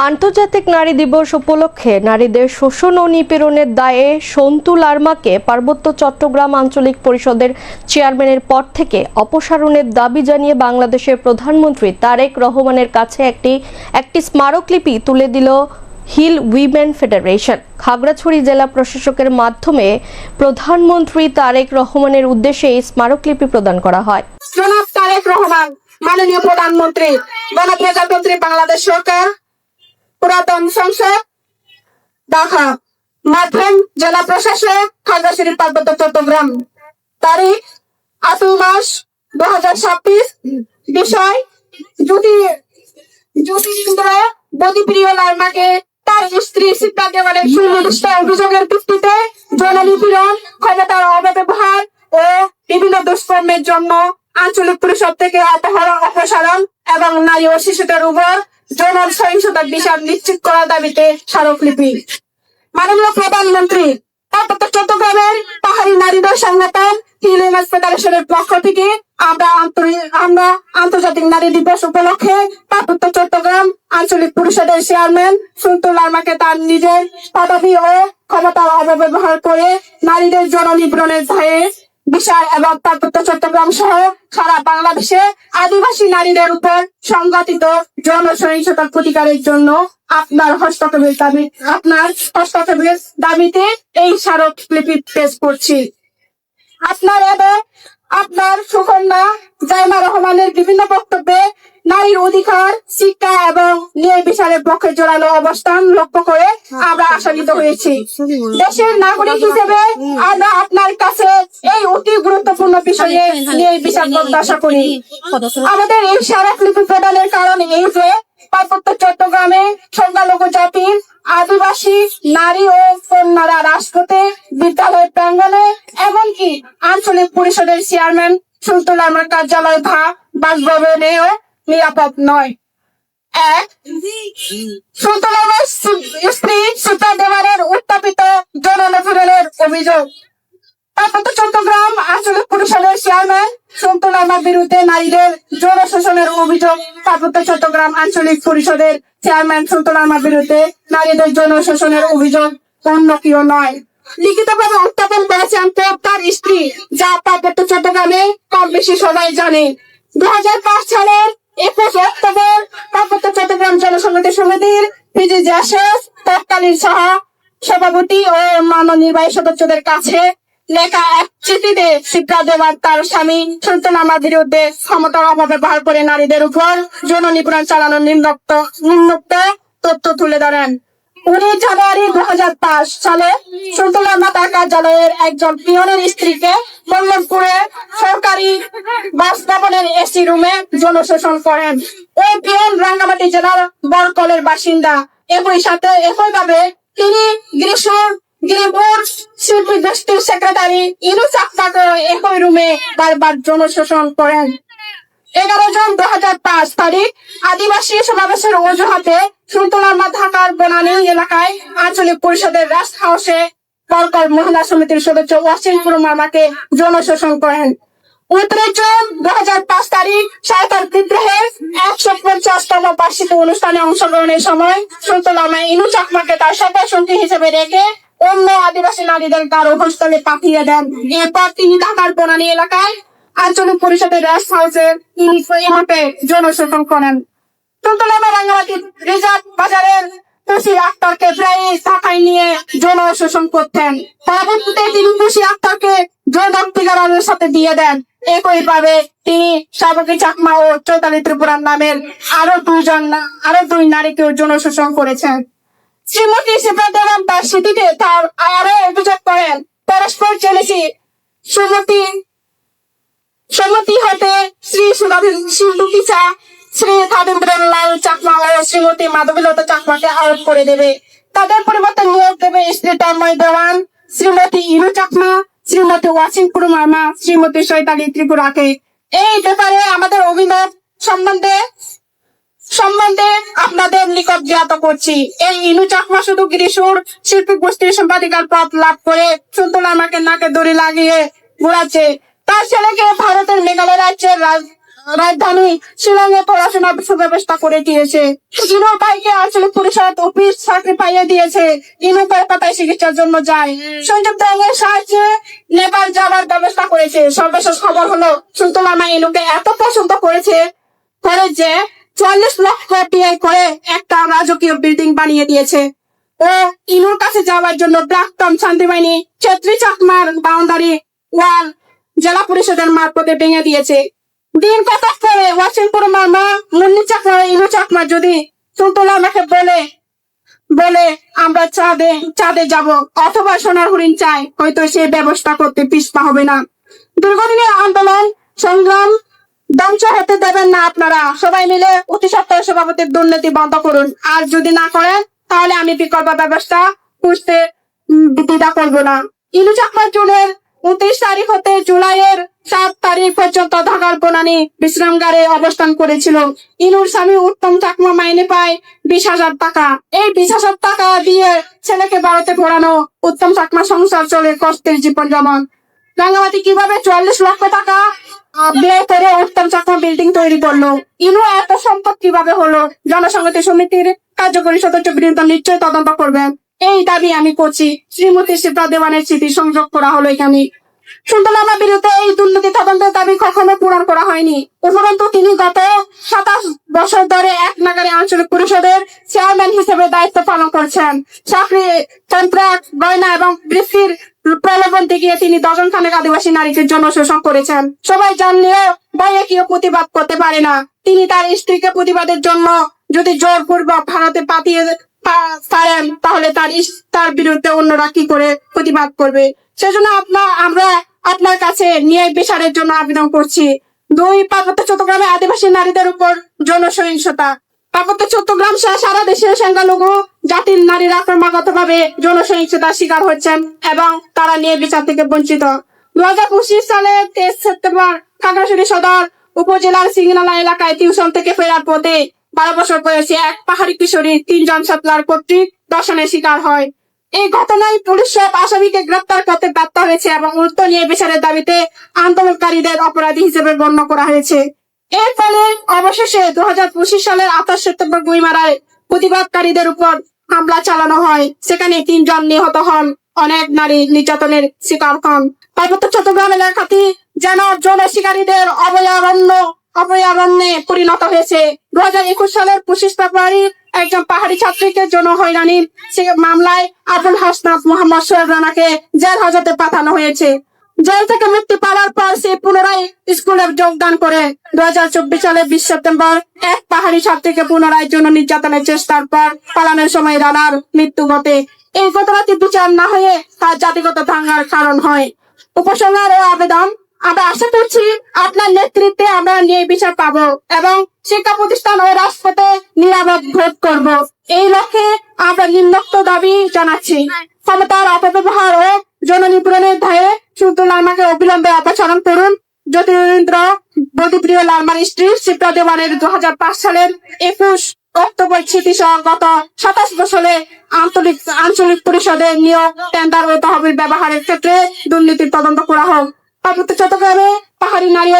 আন্তর্জাতিক নারী দিবস উপলক্ষে নারীদের শোষণ ও নিপীড়নের দায়ে সন্তু লারমাকে পার্বত্য চট্টগ্রাম আঞ্চলিক পরিষদের চেয়ারম্যানের পদ থেকে অপসারণের দাবি জানিয়ে বাংলাদেশের প্রধানমন্ত্রী তারেক রহমানের কাছে একটি স্মারকলিপি তুলে দিল হিল উইমেন ফেডারেশন। খাগড়াছড়ি জেলা প্রশাসকের মাধ্যমে প্রধানমন্ত্রী তারেক রহমানের উদ্দেশ্যে এই স্মারকলিপি প্রদান করা হয়। জনাব তারেক রহমান, মাননীয় প্রধানমন্ত্রী, গণপ্রজাতন্ত্রী বাংলাদেশ সরকার, পুরাতন সংসদ, ঢাকা, মাধ্যম জেলা প্রশাসক, খাগড়াছড়ি পার্বত্য চট্টগ্রাম। তারিখ 8 মাস 2026। বিষয়: জ্যোতিরিন্দ্র বদিপ্রিয় লারমাকে তার স্ত্রী সিদ্ধা দেওয়ানের সুনির্দিষ্ট অভিযোগের ভিত্তিতে যৌন নিপীড়ন, ক্ষমতার অপব্যবহার ও বিভিন্ন দুষ্কর্মের জন্য আঞ্চলিক পরিষদ থেকে অপসারণ এবং নারী ও শিশুদের উপর যৌন সহিংসতার বিচার নিশ্চিত করার দাবিতে স্মারকলিপি। মাননীয় প্রধানমন্ত্রী, পার্বত্য চট্টগ্রামের পাহাড়ি নারীদের সংগঠন হিল উইমেন ফেডারেশনের পক্ষ থেকে আমরা আন্তর্জাতিক নারী দিবস উপলক্ষে পার্বত্য চট্টগ্রাম আঞ্চলিক পরিষদের চেয়ারম্যান সন্তু লারমাকে তার নিজের পদবি ও ক্ষমতার অপব্যবহার করে নারীদের যৌন নিপীড়নের দায়ে বিচার এবং পার্বত্য চট্টগ্রাম সহ সারা বাংলাদেশে আদিবাসী নারীদের উপর সংঘটিত যৌন সহিংসতার প্রতিকারের জন্য আপনার হস্তক্ষেপের দাবিতে এই স্মারকলিপি পেশ করছি। আপনার এবং আপনার সুকন্যা জাইমা রহমানের বিভিন্ন বক্তব্যে নারীর অধিকার, শিক্ষা এবং ন্যায় বিচারের পক্ষে জোরালো অবস্থান লক্ষ্য করে আমরা আশান্বিত হয়েছি। দেশের নাগরিক হিসেবে আমরা আপনার কাছে এই অতি গুরুত্বপূর্ণ বিষয়ে ন্যায় বিচার প্রত্যাশা করি। আমাদের এই স্মারকলিপি প্রদানের কারণ এই যে পার্বত্য চট্টগ্রামে সংখ্যালঘু জাতি, আদিবাসী নারী ও কন্যারা রাজপথে, বিদ্যালয় প্রাঙ্গণে, এমনকি আঞ্চলিক পরিষদের চেয়ারম্যান সন্তু লারমার কার্যালয় বা বাসভবনেও নিরাপদ নয়। সন্তু লারমার স্ত্রী সিদ্ধা দেওয়ানের উত্থাপিত যৌন নিপীড়নের অভিযোগ। পার্বত্য চট্টগ্রাম আঞ্চলিক পরিষদের চেয়ারম্যান সন্তু লারমার বিরুদ্ধে নারীদের যৌন শোষণের অভিযোগ। পার্বত্য চট্টগ্রাম আঞ্চলিক পরিষদের চেয়ারম্যান সন্তু লারমার বিরুদ্ধে নারীদের যৌন শোষণের অভিযোগ অন্য কেউ নয়, লিখিতভাবে উত্থাপন করেছেন তার স্ত্রী, যা পার্বত্য চট্টগ্রামে কম বেশি সবাই জানে। 2005 সালের 21 অক্টোবর পার্বত্য চট্টগ্রাম জনসংহতি সমিতির তৎকালীন সভাপতি ও অন্যান্য নির্বাহী সদস্যদের কাছে লেখা এক চিঠিতে সিদ্ধা দেওয়ান তার স্বামী সন্তু লারমার বিরুদ্ধে ক্ষমতার অপব্যবহার করে নারীদের উপর যৌন নিপীড়ন চালানোর নিম্নোক্ত তথ্য তুলে ধরেন। 19 জানুয়ারি 2005 সালে সন্তু লারমা তার কার্যালয়ের একজন পিয়নের স্ত্রীকে বল্লভপুরে সরকারি বাসভবনের এসি রুমে যৌন শোষণ করেন। ওই পিয়ন রাঙ্গামাটি জেলার বরকলের বাসিন্দা। একইভাবে তিনি গিরিপুর শিল্পী গোষ্ঠীর সেক্রেটারি ইনু চাকমাকে একই রুমে বারবার যৌন শোষণ করেন। 11 জুন 2005 তারিখ আদিবাসী সমাবেশের অজুহাতে সন্তু লারমা ঢাকার বনানী এলাকায় আঞ্চলিক পরিষদের রেস্ট হাউসে বরকল মহিলা সমিতির সদস্য ওয়াসিম কুরমাকে যৌন শোষণ করেন। 29 জুন 2005 তারিখ সাঁওতাল বিদ্রোহের 150তম বার্ষিকী অনুষ্ঠানে অংশগ্রহণের সময় সন্তু লারমা ইনু চাকমাকে তার সফর সঙ্গী হিসেবে রেখে অন্য আদিবাসী নারীদের গর্ভস্থলে পাঠিয়ে দেন। এরপর তিনি ঢাকার বনানী এলাকায় আঞ্চলিক পরিষদের রেস্ট হাউসে যৌন শোষণ করেন। সন্তু লারমা রাঙ্গামাটি রিজার্ভ বাজারের খুশি আক্তারকে প্রায় ঢাকায় নিয়ে যৌন শোষণ করতেন। পরবর্তীতে তিনি খুশি আক্তারকে যৌনাত্মীকরণের সাথে দিয়ে দেন। একইভাবে তিনি সাবকী চাকমা ও চৈতালি ত্রিপুরার নামের আরো দুই নারীকেও যৌন শোষণ করেছেন। শ্রীমতী সিদ্ধা দেওয়ান তার স্মৃতিতে তার আরো অভিযোগ করেন, পরস্পর চলেছি সম্মতি হতে শ্রী সুলুকিচা, শ্রী খাদিন্দ্রলাল চাকমা ও শ্রীমতী মাধবীলতা চাকমাকে আরোপ করে দেবে। তাদের পরিবর্তে নিয়োগ দেবে শ্রী তন্ময় দেওয়ান, শ্রীমতী ইনু চাকমা, শ্রীমতী ওয়াসিম কুরমা, শ্রীমতী চৈতালি ত্রিপুরাকে। এই ব্যাপারে আমাদের অভিমত সম্বন্ধে আপনাদের নিকট জ্ঞাত করছি। এই ইনু চাকমা শুধু গিরিশুর শিল্পী গোষ্ঠীর সম্পাদিকার পদ লাভ করে সন্তু লারমাকে নাকে দড়ি লাগিয়ে ঘুরাচ্ছে। তার ছেলেকে ভারতের মেঘালয় রাজ্যের রাজধানী শিলংয়ে পড়াশোনার সুব্যবস্থা করে দিয়েছে। ইনু ভাইকে আঞ্চলিক পরিষদ অফিস চাকরি পাইয়ে দিয়েছে। ইনু কলকাতায় চিকিৎসার জন্য যায়। সংযুক্ত আরবের সাহায্যে নেপাল যাওয়ার ব্যবস্থা করেছে। সর্বশেষ খবর হলো সুলতান লামা ইনুকে এত পছন্দ করেছে যে 40 লক্ষ ব্যয় করে একটা রাজকীয় বিল্ডিং বানিয়ে দিয়েছে। ও ইনুর কাছে যাওয়ার জন্য প্রাক্তন শান্তিবাহিনী ছেত্রী চাকমার বাউন্ডারি ওয়াল জেলা পরিষদের মারফতে ভেঙে দিয়েছে। দিন কত পরে ওয়াশিংটন মামা মুন্নি চাকমা ইনু চাকমা যদি সুলতান লামাকে বলে আমরা চাঁদে যাব অথবা সোনার হরিণ চাই, হয়তো সে ব্যবস্থা করতে পিছপা হবে না। দীর্ঘদিনের আন্দোলন সংগ্রাম ধ্বংস হতে দেবেন না আপনারা। সবাই মিলে অতি সত্ত্বর সভাপতির দুর্নীতি বন্ধ করুন। আর যদি না করেন তাহলে আমি বিকল্প ব্যবস্থা খুঁজতে দ্বিধা করবো না। ইনু চাকমা জুনের 29 তারিখ হতে জুলাইয়ের 7 তারিখ পর্যন্ত ঢাকার বনানী বিশ্রামগারে অবস্থান করেছিল। ইনুর স্বামী উত্তম চাকমা মাইনে পায় 20,000 টাকা। এই 20,000 টাকা দিয়ে ছেলেকে ভারতে ঘোরানো উত্তম চাকমা সংসার চলে কষ্টের জীবন যেমন। রাঙ্গামাটি কিভাবে 40 লক্ষ টাকা ব্যয় করে উত্তম চাকমা বিল্ডিং তৈরি করলো? ইনু এত সম্পদ কিভাবে হলো? জনসংহতি সমিতির কার্যকরী সদস্য বিরুদ্ধে নিশ্চয় তদন্ত করবেন, এই দাবি আমি করছি। শ্রীমতী শিপ্রা দেওয়ানের স্মৃতি সংযোগ করা হলো এখানে। সুলতান লামার বিরুদ্ধে এই দুর্নীতি তদন্তের দাবি কখনো পূরণ করা হয়নি। উপরন্তু তিনি গত 27 বছর ধরে এক নাগারে আঞ্চলিক পরিষদের চেয়ারম্যান হিসেবে দায়িত্ব পালন করছেন। চাকরি, কন্ট্রাক্ট, গয়না এবং বৃত্তির প্রলোভন দেখিয়ে তিনি ডজনখানেক আদিবাসী নারীকে জনশোষণ করেছেন। সবাই জানলেও ভয়ে কেউ প্রতিবাদ করতে পারে না। তিনি তার স্ত্রীকে প্রতিবাদের জন্য যদি জোরপূর্বক ভারতে পাঠিয়ে পারেন তাহলে তার বিরুদ্ধে অন্যরা কি করে প্রতিবাদ করবে? সেজন্য আমরা আপনার কাছে ন্যায় বিচারের জন্য আবেদন করছি। 2 পার্বত্য চট্টগ্রামে আদিবাসী নারীদের উপর যৌনসহিংসতা। পার্বত্য চট্টগ্রাম সহ সারা দেশে সংখ্যালঘু জাতির নারীরা ক্রমাগতভাবে যৌনসহিংসতার শিকার হচ্ছেন এবং তারা ন্যায় বিচার থেকে বঞ্চিত। 2025 সালের 23 সেপ্টেম্বর খাগড়াছড়ি সদর উপজেলার সিংনালা এলাকায় টিউশন থেকে ফেরার পথে 12 বছর বয়সী এক পাহাড়ি কিশোরী 3 জন সাঁতলার কর্তৃক ধর্ষণের শিকার হয়। এই ঘটনায় পুলিশ সব আসামিকে গ্রেপ্তার করতে ব্যর্থ হয়েছে এবং উক্ত নিয়ে বিচারের দাবিতে আন্দোলনকারীদের অপরাধী হিসেবে গণ্য করা হয়েছে। এর ফলে অবশেষে 2025 সালের 28 সেপ্টেম্বর গুইমারায় প্রতিবাদকারীদের উপর হামলা চালানো হয়। সেখানে 3 জন নিহত হন, অনেক নারী নির্যাতনের শিকার হন। পার্বত্য চট্টগ্রাম এলাকাটি যেন যৌন শিকারীদের অভয়ারণ্যে পরিণত হয়েছে। 2021 সালের 25 ফেব্রুয়ারি একজন পাহাড়ি ছাত্রীকে যৌন হয়রানির মামলায় আবুল হাসনাত মোহাম্মদ সোহেব রানাকে জেল হাজতে পাঠানো হয়েছে। জেল থেকে মুক্তি পাওয়ার পর সে পুনরায় স্কুলে যোগদান করে। 2024 সালের 20 সেপ্টেম্বর এক পাহাড়ি ছাত্রীকে পুনরায় যৌন নির্যাতনের চেষ্টার পর পালানোর সময় রানার মৃত্যু ঘটে। এই ঘটনাটি বিচার না হয়ে তার জাতিগত দাঙ্গার কারণ হয়। উপসংহারে আবেদন, আমরা আশা করছি আপনার নেতৃত্বে আমরা ন্যায় বিচার পাবো এবং শিক্ষা প্রতিষ্ঠান ও রাজপথে নিরাপদ ভোট করব। এই লক্ষ্যে আমরা নিম্নোক্ত দাবি জানাচ্ছি: ক্ষমতার অপব্যবহার ও যৌন নিপীড়নের দায়ে সুলতান লামাকে অবিলম্বে অপসারণ করুন। জ্যোতিরিন্দ্র বদিপ্রিয় লামার স্ত্রী শিপ্রা দেওয়ানের 2005 সালের 21 অক্টোবর স্মৃতি সহ গত 27 বছরে আঞ্চলিক পরিষদের নিয়োগ, টেন্ডার ও তহবিল ব্যবহারের ক্ষেত্রে দুর্নীতির তদন্ত করা হোক। পার্বত্য চট্টগ্রামে পাহাড়ি নারী